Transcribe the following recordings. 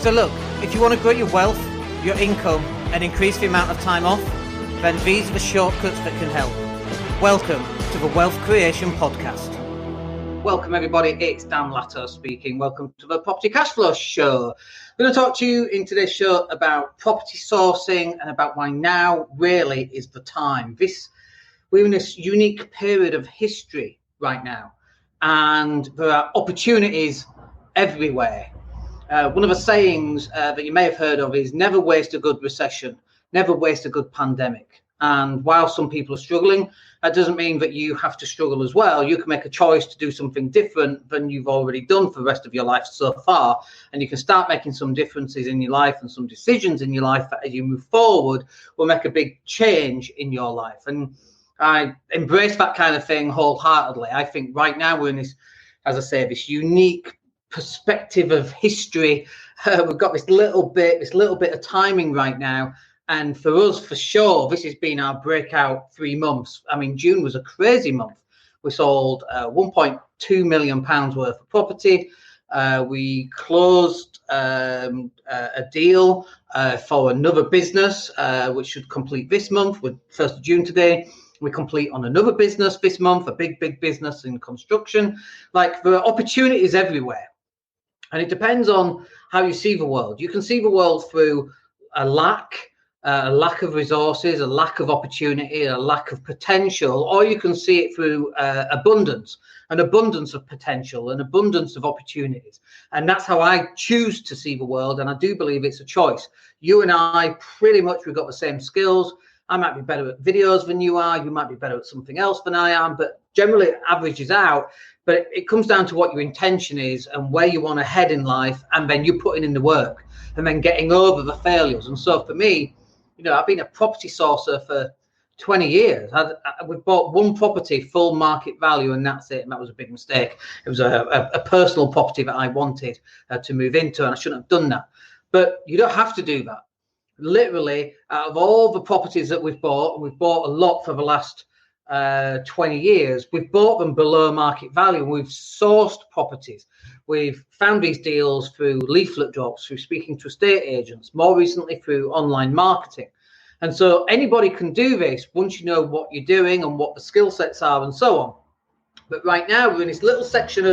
So look, if you want to grow your wealth, your income, and increase the amount of time off, then these are the shortcuts that can help. Welcome to the Wealth Creation Podcast. Welcome everybody, it's Dan Latto speaking. Welcome to the Property Cashflow Show. I'm going to talk to you in today's show about property sourcing and about why now really is the time. We're in this unique period of history right now, and there are opportunities everywhere. One of the sayings that you may have heard of is never waste a good recession, never waste a good pandemic. And while some people are struggling, that doesn't mean that you have to struggle as well. You can make a choice to do something different than you've already done for the rest of your life so far. And you can start making some differences in your life and some decisions in your life that as you move forward will make a big change in your life. And I embrace that kind of thing wholeheartedly. I think right now we're in this, as I say, this unique perspective of history. We've got this little bit of timing right now, and for us, for sure, this has been our breakout 3 months. I mean, June was a crazy month. We sold £1.2 million worth of property. We closed a deal for another business, which should complete this month, with 1st of June today. We complete on another business this month, a big business in construction. Like, there are opportunities everywhere. And it depends on how you see the world. You can see the world through a lack of resources, a lack of opportunity, a lack of potential, or you can see it through abundance, an abundance of potential, an abundance of opportunities. And that's how I choose to see the world. And I do believe it's a choice. You and I, pretty much, we've got the same skills. I might be better at videos than you are. You might be better at something else than I am, but generally it averages out. But it comes down to what your intention is and where you want to head in life, and then you putting in the work and then getting over the failures. And so for me, you know, I've been a property sourcer for 20 years. We've bought one property, full market value, and that's it. And that was a big mistake. It was a personal property that I wanted to move into, and I shouldn't have done that. But you don't have to do that. Literally, out of all the properties that we've bought, and we've bought a lot for the last 20 years, we've bought them below market value. We've sourced properties. We've found these deals through leaflet drops, through speaking to estate agents, more recently through online marketing. And so anybody can do this once you know what you're doing and what the skill sets are and so on. But right now we're in this little section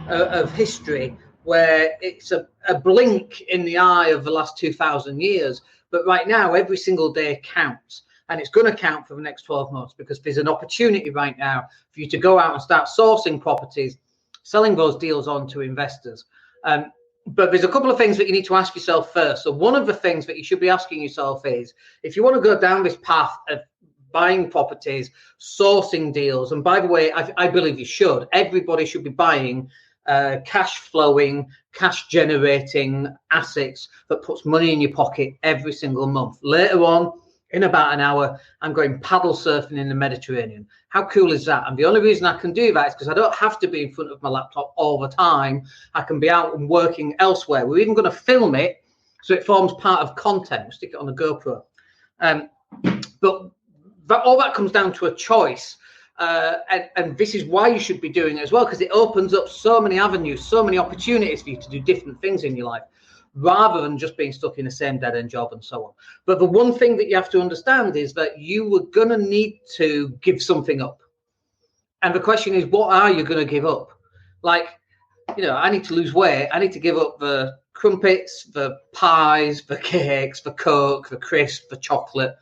of history where it's a blink in the eye of the last 2,000 years. But right now, every single day counts. And it's going to count for the next 12 months because there's an opportunity right now for you to go out and start sourcing properties, selling those deals on to investors. But there's a couple of things that you need to ask yourself first. So one of the things that you should be asking yourself is, if you want to go down this path of buying properties, sourcing deals, and by the way, I believe you should. Everybody should be buying cash flowing, cash generating assets that puts money in your pocket every single month. Later on, in about an hour, I'm going paddle surfing in the Mediterranean. How cool is that? And the only reason I can do that is because I don't have to be in front of my laptop all the time. I can be out and working elsewhere. We're even going to film it so it forms part of content. We'll stick it on the GoPro. But all that comes down to a choice. And this is why you should be doing it as well, because it opens up so many avenues, so many opportunities for you to do different things in your life, rather than just being stuck in the same dead-end job and so on. But the one thing that you have to understand is that you were going to need to give something up. And the question is, what are you going to give up? Like, you know, I need to lose weight. I need to give up the crumpets, the pies, the cakes, the Coke, the crisp, the chocolate.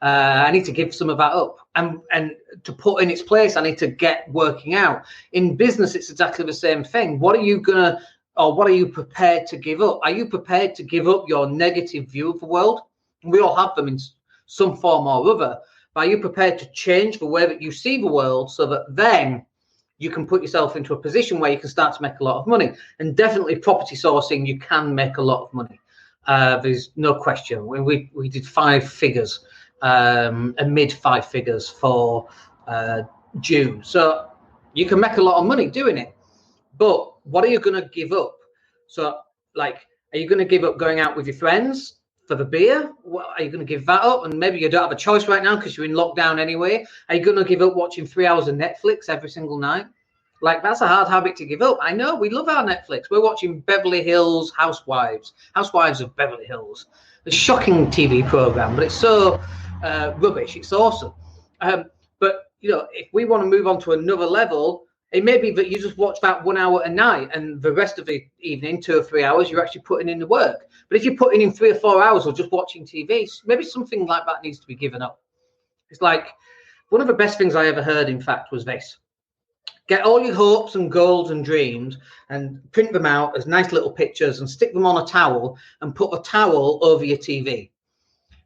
I need to give some of that up. And to put in its place, I need to get working out. In business, it's exactly the same thing. What are you going to, or what are you prepared to give up? Are you prepared to give up your negative view of the world? We all have them in some form or other. But are you prepared to change the way that you see the world so that then you can put yourself into a position where you can start to make a lot of money? And definitely property sourcing, you can make a lot of money. There's no question. We did 5 figures, a mid 5 figures for June. So you can make a lot of money doing it. But what are you going to give up? So, like, are you going to give up going out with your friends for the beer? What, are you going to give that up? And maybe you don't have a choice right now because you're in lockdown anyway. Are you going to give up watching 3 hours of Netflix every single night? Like, that's a hard habit to give up. I know, we love our Netflix. We're watching Beverly Hills Housewives of Beverly Hills. A shocking TV program, but it's so rubbish. It's awesome. But, if we want to move on to another level, it may be that you just watch that 1 hour a night and the rest of the evening, 2 or 3 hours, you're actually putting in the work. But if you're putting in 3 or 4 hours or just watching TV, maybe something like that needs to be given up. It's like, one of the best things I ever heard, in fact, was this. Get all your hopes and goals and dreams and print them out as nice little pictures and stick them on a towel and put a towel over your TV.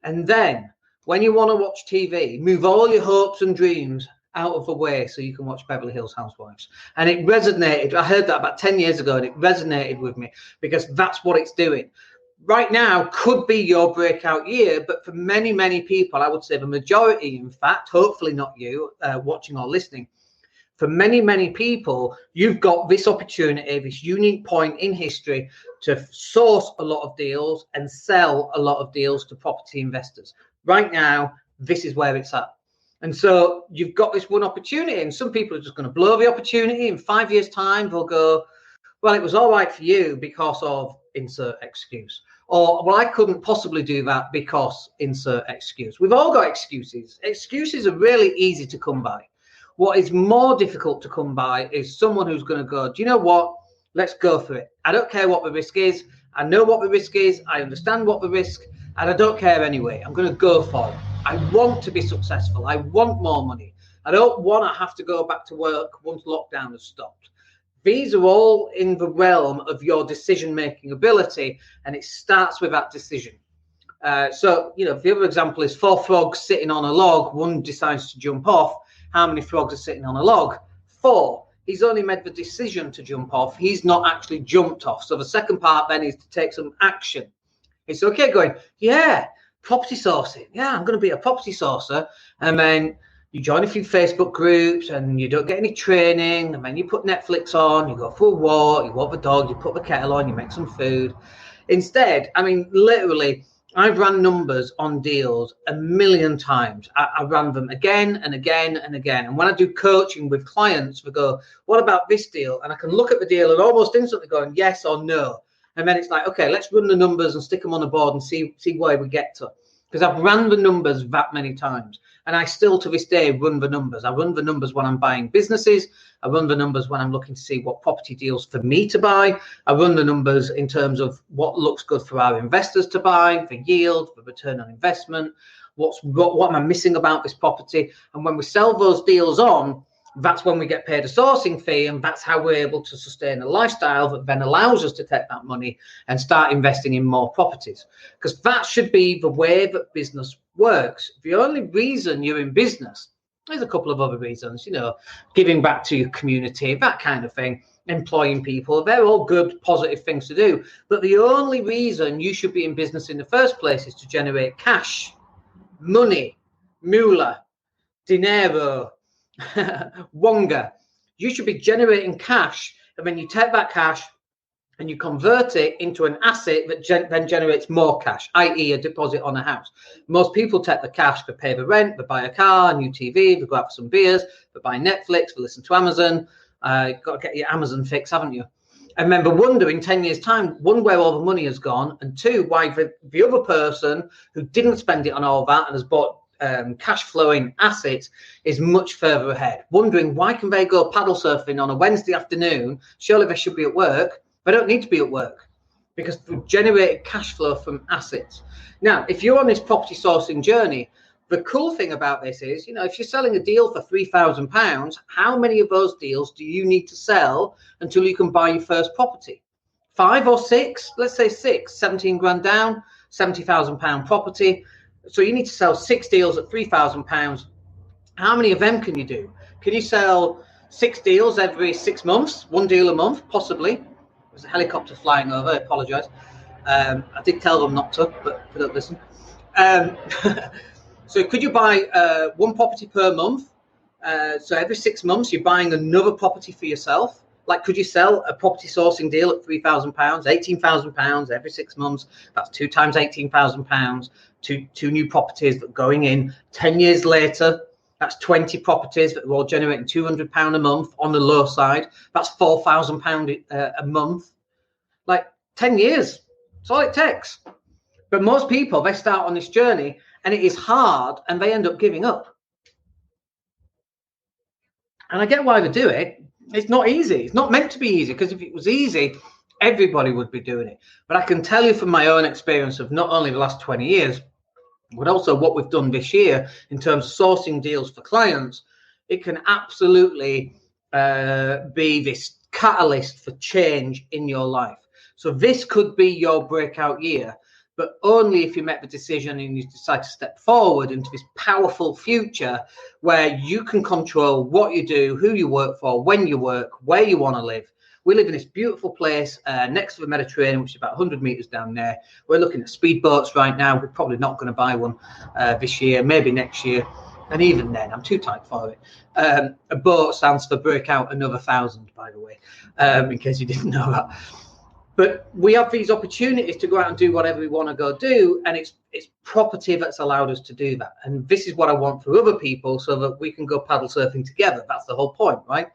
And then when you want to watch TV, move all your hopes and dreams out of the way so you can watch Beverly Hills Housewives. And it resonated. I heard that about 10 years ago and it resonated with me because that's what it's doing. Right now could be your breakout year, but for many, many people, I would say the majority, in fact, hopefully not you watching or listening, for many, many people, you've got this opportunity, this unique point in history to source a lot of deals and sell a lot of deals to property investors. Right now, this is where it's at. And so you've got this one opportunity, and some people are just going to blow the opportunity. In 5 years' time, they'll go, well, it was all right for you because of insert excuse. Or, well, I couldn't possibly do that because insert excuse. We've all got excuses. Excuses are really easy to come by. What is more difficult to come by is someone who's going to go, do you know what? Let's go for it. I don't care what the risk is. I know what the risk is. I understand what the risk, and I don't care anyway. I'm going to go for it. I want to be successful. I want more money. I don't want to have to go back to work once lockdown has stopped. These are all in the realm of your decision-making ability, and it starts with that decision. So, the other example is 4 frogs sitting on a log. One decides to jump off. How many frogs are sitting on a log? 4. He's only made the decision to jump off. He's not actually jumped off. So the second part then is to take some action. It's okay going, yeah, property sourcing. Yeah, I'm going to be a property sourcer. And then you join a few Facebook groups and you don't get any training. And then you put Netflix on, you go for a walk, you walk the dog, you put the kettle on, you make some food. Instead, literally, I've run numbers on deals 1,000,000 times. I ran them again and again and again. And when I do coaching with clients, we go, what about this deal? And I can look at the deal and almost instantly go, yes or no. And then it's like, okay, let's run the numbers and stick them on a board and see where we get to. Because I've run the numbers that many times. And I still, to this day, run the numbers. I run the numbers when I'm buying businesses. I run the numbers when I'm looking to see what property deals for me to buy. I run the numbers in terms of what looks good for our investors to buy, for yield, for return on investment. What am I missing about this property? And when we sell those deals on, that's when we get paid a sourcing fee, and that's how we're able to sustain a lifestyle that then allows us to take that money and start investing in more properties. Because that should be the way that business works. The only reason you're in business, there's a couple of other reasons, giving back to your community, that kind of thing, employing people, they're all good, positive things to do. But the only reason you should be in business in the first place is to generate cash, money, moolah, dinero, Wonga. You should be generating cash, and then you take that cash and you convert it into an asset that then generates more cash, i.e. a deposit on a house. Most people take the cash, they pay the rent, they buy a car, a new TV, they go out for some beers, they buy Netflix, they listen to Amazon. You've got to get your Amazon fix, haven't you? And remember, wonder in 10 years' time, one, where all the money has gone, and two, why the other person who didn't spend it on all that and has bought cash flowing assets is much further ahead, wondering why can they go paddle surfing on a Wednesday afternoon? Surely they should be at work. They don't need to be at work because they've generated cash flow from assets. Now, if you're on this property sourcing journey, the cool thing about this is, if you're selling a deal for £3,000, how many of those deals do you need to sell until you can buy your first property? 5 or 6? Let's say 6, 17 grand down, £70,000 property. So you need to sell 6 deals at £3,000. How many of them can you do? Can you sell 6 deals every 6 months? 1 deal a month, possibly. There's a helicopter flying over. I apologise. I did tell them not to, but they don't listen. So could you buy 1 property per month? So every 6 months, you're buying another property for yourself. Like, could you sell a property sourcing deal at £3,000, £18,000 every 6 months? That's 2 times £18,000. Two new properties that going in 10 years later. That's 20 properties that are all generating £200 a month on the low side. That's £4,000 a month. Like 10 years. That's all it takes. But most people, they start on this journey and it is hard and they end up giving up. And I get why they do it. It's not easy. It's not meant to be easy, because if it was easy, everybody would be doing it. But I can tell you from my own experience of not only the last 20 years, but also what we've done this year in terms of sourcing deals for clients, it can absolutely be this catalyst for change in your life. So this could be your breakout year, but only if you make the decision and you decide to step forward into this powerful future where you can control what you do, who you work for, when you work, where you want to live. We live in this beautiful place next to the Mediterranean, which is about 100 meters down there. We're looking at speedboats right now. We're probably not going to buy one this year, maybe next year. And even then, I'm too tight for it. A boat stands for break out another 1,000, by the way, in case you didn't know that. But we have these opportunities to go out and do whatever we want to go do. And it's property that's allowed us to do that. And this is what I want for other people so that we can go paddle surfing together. That's the whole point, right?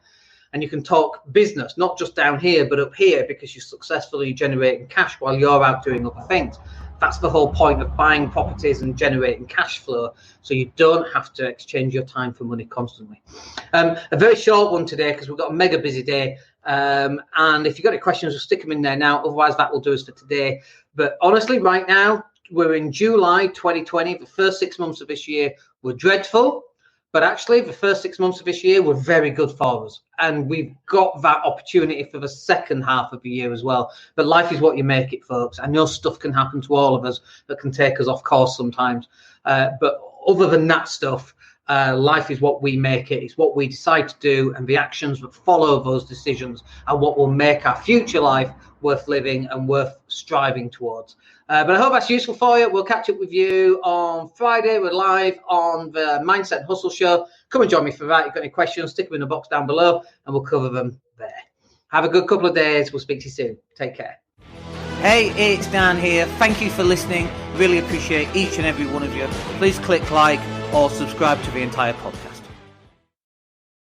And you can talk business, not just down here, but up here, because you're successfully generating cash while you're out doing other things. That's the whole point of buying properties and generating cash flow. So you don't have to exchange your time for money constantly. A very short one today, because we've got a mega busy day. And if you've got any questions, we'll stick them in there now. Otherwise, that will do us for today. But honestly, right now, we're in July 2020. The first 6 months of this year were dreadful. But actually, the first 6 months of this year were very good for us. And we've got that opportunity for the second half of the year as well. But life is what you make it, folks. I know stuff can happen to all of us that can take us off course sometimes. But other than that stuff, life is what we make it. It's what we decide to do. And the actions that follow those decisions are what will make our future life worth living and worth striving towards. But I hope that's useful for you. We'll catch up with you on Friday. We're live on the Mindset and Hustle Show. Come and join me for that. If you've got any questions, stick them in the box down below and we'll cover them there. Have a good couple of days. We'll speak to you soon. Take care. Hey, it's Dan here. Thank you for listening. Really appreciate each and every one of you. Please click like or subscribe to the entire podcast.